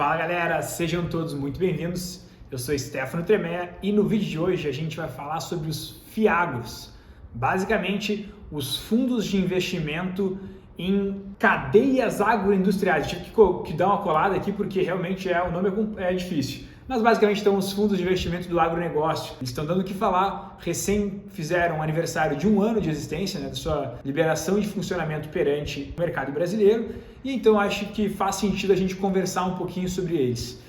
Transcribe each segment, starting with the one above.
Fala galera, sejam todos muito bem-vindos. Eu sou Stefano Tremeia e no vídeo de hoje a gente vai falar sobre os FIAGROS, basicamente os fundos de investimento em cadeias agroindustriais. Tive que dar uma colada aqui porque realmente o nome é difícil. Mas basicamente estão os fundos de investimento do agronegócio. Eles estão dando o que falar, recém fizeram um aniversário de 1 ano de existência, da sua liberação de funcionamento perante o mercado brasileiro, e então acho que faz sentido a gente conversar um pouquinho sobre eles.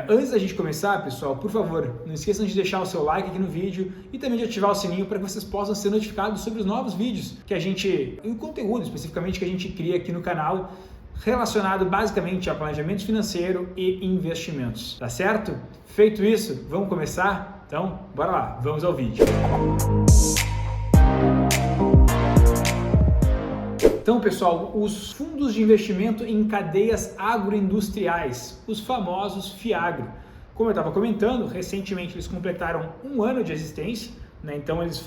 Antes da gente começar, pessoal, por favor, não esqueçam de deixar o seu like aqui no vídeo e também de ativar o sininho para que vocês possam ser notificados sobre os novos vídeos e o conteúdo especificamente que a gente cria aqui no canal, relacionado basicamente a planejamento financeiro e investimentos, tá certo? Feito isso, vamos começar? Então, bora lá, vamos ao vídeo. Então, pessoal, os fundos de investimento em cadeias agroindustriais, os famosos FIAGRO. Como eu estava comentando, recentemente eles completaram 1 ano de existência, então eles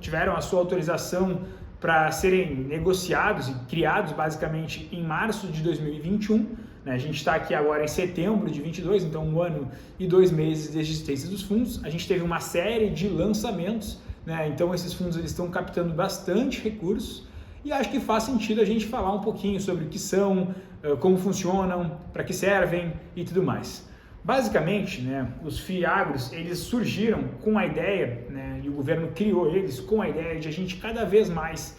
tiveram a sua autorização para serem negociados e criados basicamente em março de 2021. A gente está aqui agora em setembro de 22, então 1 ano e 2 meses de existência dos fundos. A gente teve uma série de lançamentos, então esses fundos eles estão captando bastante recursos e acho que faz sentido a gente falar um pouquinho sobre o que são, como funcionam, para que servem e tudo mais. Basicamente, os FIAGROS eles surgiram com a ideia, e o governo criou eles com a ideia de a gente cada vez mais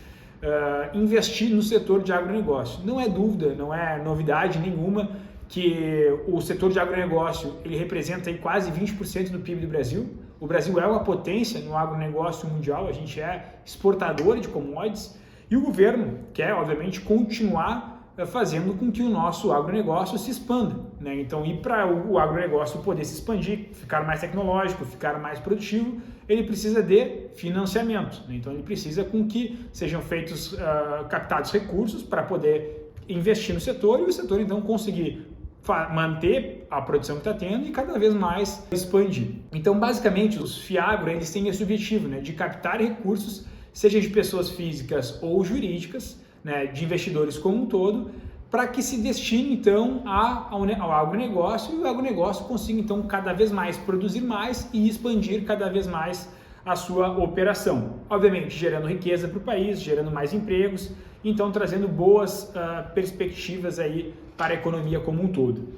investir no setor de agronegócio. Não é dúvida, não é novidade nenhuma que o setor de agronegócio ele representa aí quase 20% do PIB do Brasil. O Brasil é uma potência no agronegócio mundial, a gente é exportador de commodities e o governo quer, obviamente, continuar fazendo com que o nosso agronegócio se expanda. Então, e para o agronegócio poder se expandir, ficar mais tecnológico, ficar mais produtivo, ele precisa de financiamento. Então, ele precisa com que sejam captados recursos para poder investir no setor e o setor, então, conseguir manter a produção que está tendo e cada vez mais expandir. Então, basicamente, os FIAGRO eles têm esse objetivo, de captar recursos, seja de pessoas físicas ou jurídicas, de investidores como um todo, para que se destine então ao agronegócio e o agronegócio consiga então cada vez mais produzir mais e expandir cada vez mais a sua operação. Obviamente gerando riqueza para o país, gerando mais empregos, então trazendo boas perspectivas aí para a economia como um todo.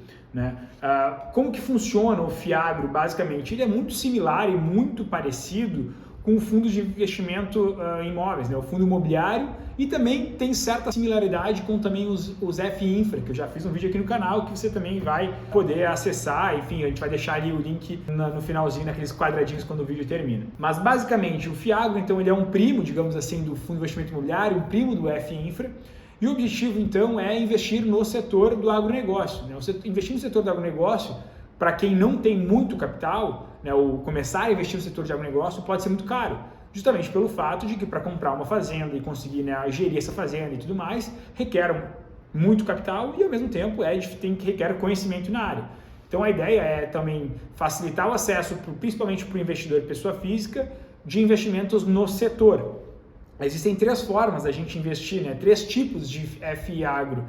Como que funciona o FIAGRO basicamente? Ele é muito similar e muito parecido com o fundo de investimento em imóveis, o fundo imobiliário, e também tem certa similaridade com também os FIINFRA, que eu já fiz um vídeo aqui no canal que você também vai poder acessar, enfim, a gente vai deixar ali o link no finalzinho, naqueles quadradinhos quando o vídeo termina. Mas basicamente o FIAGRO, então, ele é um primo, digamos assim, do fundo de investimento imobiliário, um primo do FIINFRA, e o objetivo então é investir no setor do agronegócio. Investir no setor do agronegócio, para quem não tem muito capital, ou começar a investir no setor de agronegócio pode ser muito caro, justamente pelo fato de que para comprar uma fazenda e conseguir gerir essa fazenda e tudo mais, requer muito capital e ao mesmo tempo requer conhecimento na área. Então a ideia é também facilitar o acesso, principalmente para o investidor pessoa física, de investimentos no setor. Existem 3 formas da gente investir, 3 tipos de FIAGRO,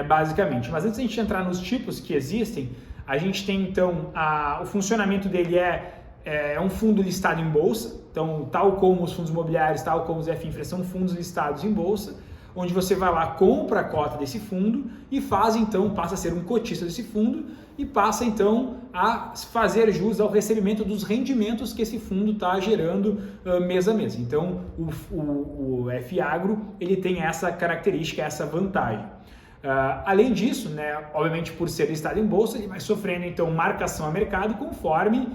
basicamente. Mas antes de a gente entrar nos tipos que existem, a gente tem então o funcionamento dele é um fundo listado em bolsa, então tal como os fundos imobiliários, tal como os FIINFRA são fundos listados em bolsa, onde você vai lá, compra a cota desse fundo e passa a ser um cotista desse fundo e passa então a fazer jus ao recebimento dos rendimentos que esse fundo está gerando mês a mês. Então o FIAGRO ele tem essa característica, essa vantagem. Além disso, obviamente por ser listado em bolsa, ele vai sofrendo então marcação a mercado conforme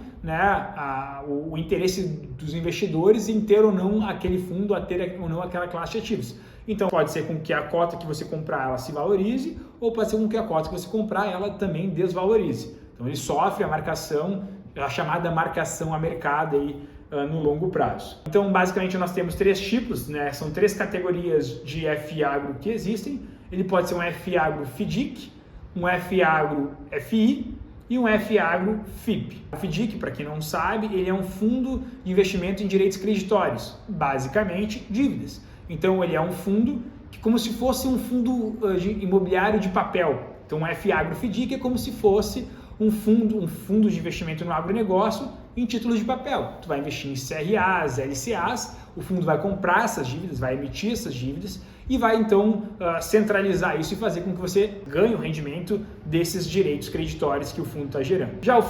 o interesse dos investidores em ter ou não aquele fundo, a ter ou não aquela classe de ativos. Então pode ser com que a cota que você comprar ela se valorize ou pode ser com que a cota que você comprar ela também desvalorize. Então ele sofre a marcação, a chamada marcação a mercado aí, no longo prazo. Então basicamente nós temos 3 tipos, são 3 categorias de FIAGRO que existem. Ele pode ser um FIAGRO FDIC, um FIAGRO FI e um FIAGRO FIP. O FDIC, para quem não sabe, ele é um fundo de investimento em direitos creditórios, basicamente dívidas. Então ele é um fundo que como se fosse um fundo imobiliário de papel. Então, o FAGRO-FDIC é como se fosse um fundo de investimento no agronegócio em títulos de papel. Tu vai investir em CRAs, LCAs, o fundo vai comprar essas dívidas, vai emitir essas dívidas e vai então centralizar isso e fazer com que você ganhe o rendimento desses direitos creditórios que o fundo está gerando. Já o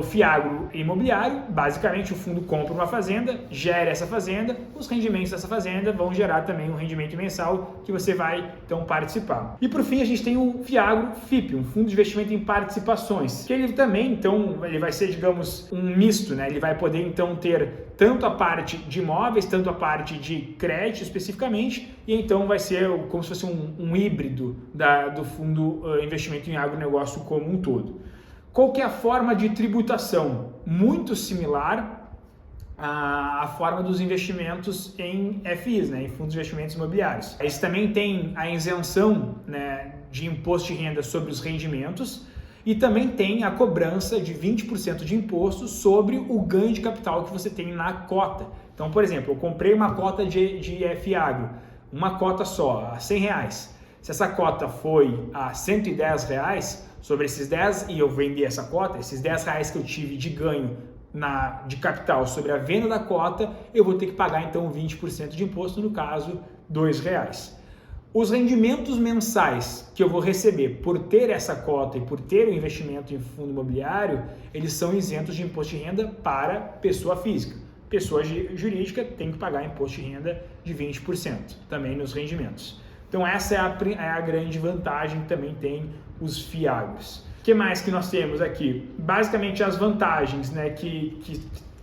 FIAGRO imobiliário, basicamente o fundo compra uma fazenda, gera essa fazenda, os rendimentos dessa fazenda vão gerar também um rendimento mensal que você vai então participar. E por fim a gente tem o FIAGRO FIP, um fundo de investimento em participações, que ele também então ele vai ser, digamos, um misto, né? Ele vai poder então ter tanto a parte de imóveis, tanto a parte de crédito especificamente, e então vai ser como se fosse um híbrido do fundo investimento em agronegócio como um todo. Qual que é a forma de tributação? Muito similar à forma dos investimentos em FIs, né, em fundos de investimentos imobiliários. Eles também têm a isenção, né, de imposto de renda sobre os rendimentos, e também tem a cobrança de 20% de imposto sobre o ganho de capital que você tem na cota. Então, por exemplo, eu comprei uma cota de FAGRO, uma cota só, a R$100. Se essa cota foi a R$110, sobre esses 10 e eu vender essa cota, esses R$10 que eu tive de ganho de capital sobre a venda da cota, eu vou ter que pagar então 20% de imposto, no caso, R$2. Os rendimentos mensais que eu vou receber por ter essa cota e por ter o investimento em fundo imobiliário, eles são isentos de imposto de renda para pessoa física. Pessoa jurídica tem que pagar imposto de renda de 20% também nos rendimentos. Então essa é a grande vantagem que também tem os FIAGROS. O que mais que nós temos aqui? Basicamente as vantagens, né, que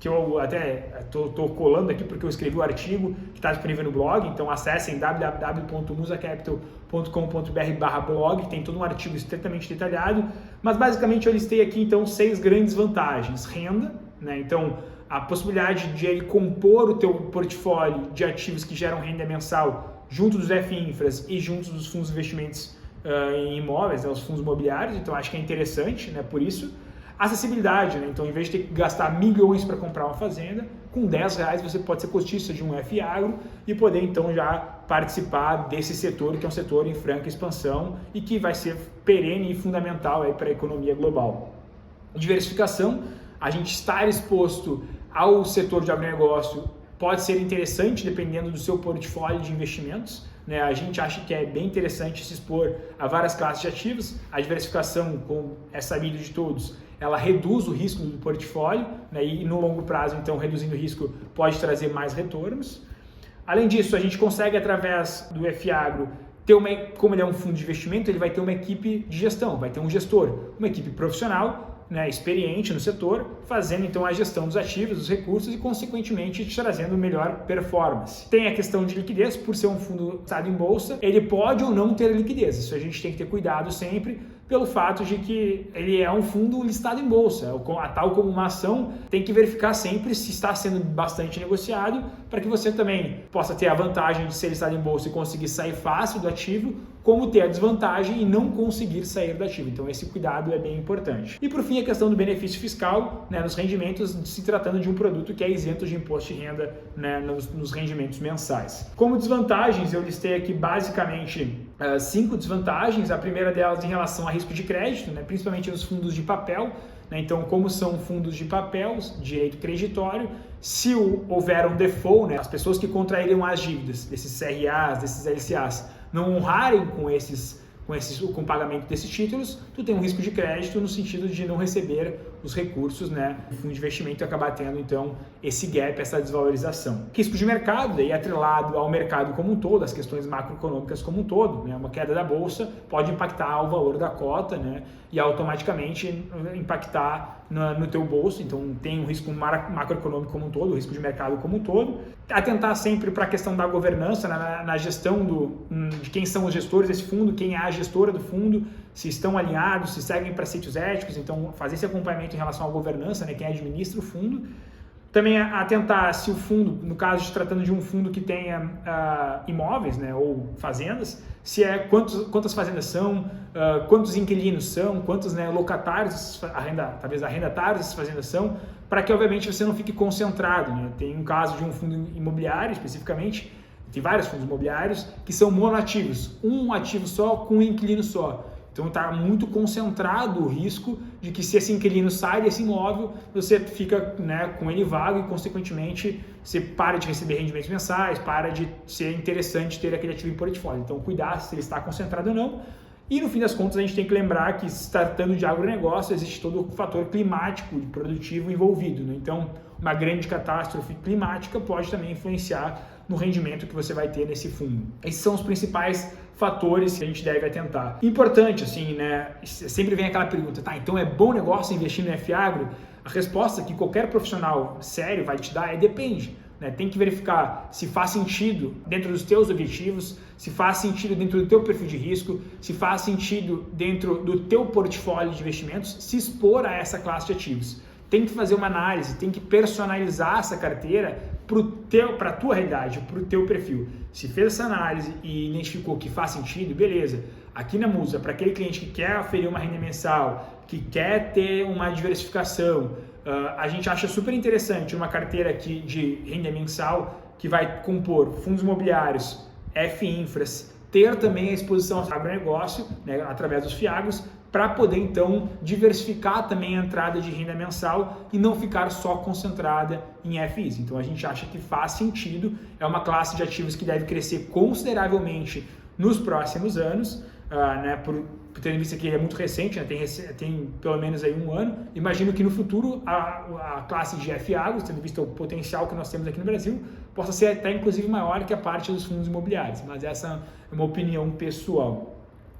eu até estou colando aqui porque eu escrevi o artigo que está disponível no blog, então acessem www.musacapital.com.br/blog, tem todo um artigo estritamente detalhado, mas basicamente eu listei aqui então 6 grandes vantagens. Renda, né? Então a possibilidade de ele compor o teu portfólio de ativos que geram renda mensal junto dos FINFRAs e junto dos fundos de investimentos em imóveis, né, os fundos imobiliários, então acho que é interessante, né, por isso. Acessibilidade, né? Então, em vez de ter que gastar milhões para comprar uma fazenda, com R$10 você pode ser cotista de um FAGRO e poder então já participar desse setor, que é um setor em franca expansão e que vai ser perene e fundamental para a economia global. Diversificação, a gente estar exposto ao setor de agronegócio pode ser interessante dependendo do seu portfólio de investimentos. Né? A gente acha que é bem interessante se expor a várias classes de ativos. A diversificação, como é sabido de todos, ela reduz o risco do portfólio, né? E no longo prazo, então, reduzindo o risco, pode trazer mais retornos. Além disso, a gente consegue, através do FAGRO, como ele é um fundo de investimento, ele vai ter uma equipe de gestão, vai ter um gestor, uma equipe profissional, né, experiente no setor, fazendo então a gestão dos ativos, dos recursos e, consequentemente, te trazendo melhor performance. Tem a questão de liquidez, por ser um fundo listado em bolsa, ele pode ou não ter liquidez, isso a gente tem que ter cuidado sempre, pelo fato de que ele é um fundo listado em bolsa, tal como uma ação, tem que verificar sempre se está sendo bastante negociado, para que você também possa ter a vantagem de ser listado em bolsa e conseguir sair fácil do ativo, como ter a desvantagem e não conseguir sair do ativo. Então esse cuidado é bem importante. E por fim, a questão do benefício fiscal, né, nos rendimentos, se tratando de um produto que é isento de imposto de renda, né, nos rendimentos mensais. Como desvantagens, eu listei aqui basicamente 5 desvantagens. A primeira delas em relação a risco de crédito, né, principalmente nos fundos de papel. Né, então, como são fundos de papel, direito creditório, se houver um default, né, as pessoas que contraíram as dívidas, desses CRAs, desses LCAs, não honrarem com o pagamento desses títulos, tu tem um risco de crédito no sentido de não receber os recursos, né, do fundo de investimento e acabar tendo, então, esse gap, essa desvalorização. Risco de mercado, daí atrelado ao mercado como um todo, as questões macroeconômicas como um todo, né, uma queda da bolsa pode impactar o valor da cota, né, e automaticamente impactar no teu bolso, então tem um risco macroeconômico como um todo, o risco de mercado como um todo. Atentar sempre para a questão da governança, na gestão de quem são os gestores desse fundo, quem é a gestora do fundo, se estão alinhados, se seguem preceitos éticos, então fazer esse acompanhamento em relação à governança, né, quem administra o fundo. Também atentar se o fundo, no caso de tratando de um fundo que tenha imóveis, né, ou fazendas, se quantas fazendas são, quantos inquilinos são, quantos, né, locatários, talvez arrendatários essas fazendas são, para que obviamente você não fique concentrado. Né? Tem um caso de um fundo imobiliário especificamente, tem vários fundos imobiliários que são monoativos, um ativo só com um inquilino só. Então está muito concentrado o risco de que se esse inquilino sai desse imóvel, você fica, né, com ele vago e, consequentemente, você para de receber rendimentos mensais, para de ser interessante ter aquele ativo em portfólio. Então, cuidar se ele está concentrado ou não. E, no fim das contas, a gente tem que lembrar que, se tratando de agronegócio, existe todo o fator climático e produtivo envolvido, né? Então, uma grande catástrofe climática pode também influenciar no rendimento que você vai ter nesse fundo. Esses são os principais fatores que a gente deve atentar. Importante, assim, né? Sempre vem aquela pergunta, tá, então é bom negócio investir no F-Agro? A resposta que qualquer profissional sério vai te dar é depende. Né? Tem que verificar se faz sentido dentro dos teus objetivos, se faz sentido dentro do teu perfil de risco, se faz sentido dentro do teu portfólio de investimentos, se expor a essa classe de ativos. Tem que fazer uma análise, tem que personalizar essa carteira para a tua realidade, para o teu perfil. Se fez essa análise e identificou que faz sentido, beleza. Aqui na Musa, para aquele cliente que quer oferir uma renda mensal, que quer ter uma diversificação, a gente acha super interessante uma carteira aqui de renda mensal que vai compor fundos imobiliários, F-Infras, ter também a exposição ao agronegócio, né, através dos FIAGROS, para poder então diversificar também a entrada de renda mensal e não ficar só concentrada em FIs. Então a gente acha que faz sentido, é uma classe de ativos que deve crescer consideravelmente nos próximos anos, né, tendo em vista que é muito recente, né, tem pelo menos aí um ano. Imagino que no futuro a classe de F-Agros, tendo em vista o potencial que nós temos aqui no Brasil, possa ser até inclusive maior que a parte dos fundos imobiliários, mas essa é uma opinião pessoal.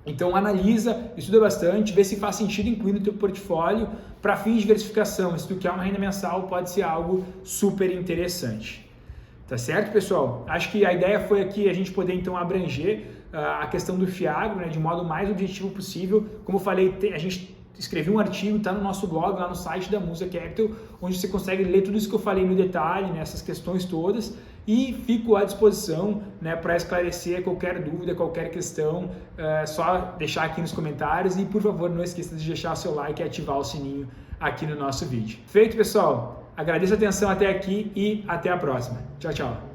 Então analisa, estuda bastante, vê se faz sentido incluir no teu portfólio para fins de diversificação. Se tu quer uma renda mensal, pode ser algo super interessante. Tá certo, pessoal? Acho que a ideia foi aqui a gente poder então abranger a questão do FIAGRO, né, de modo mais objetivo possível. Como eu falei, a gente escreveu um artigo, está no nosso blog, lá no site da Musa Capital, onde você consegue ler tudo isso que eu falei no detalhe, né, essas questões todas, e fico à disposição, né, para esclarecer qualquer dúvida, qualquer questão, só deixar aqui nos comentários e, por favor, não esqueça de deixar o seu like e ativar o sininho aqui no nosso vídeo. Feito, pessoal? Agradeço a atenção até aqui e até a próxima. Tchau, tchau.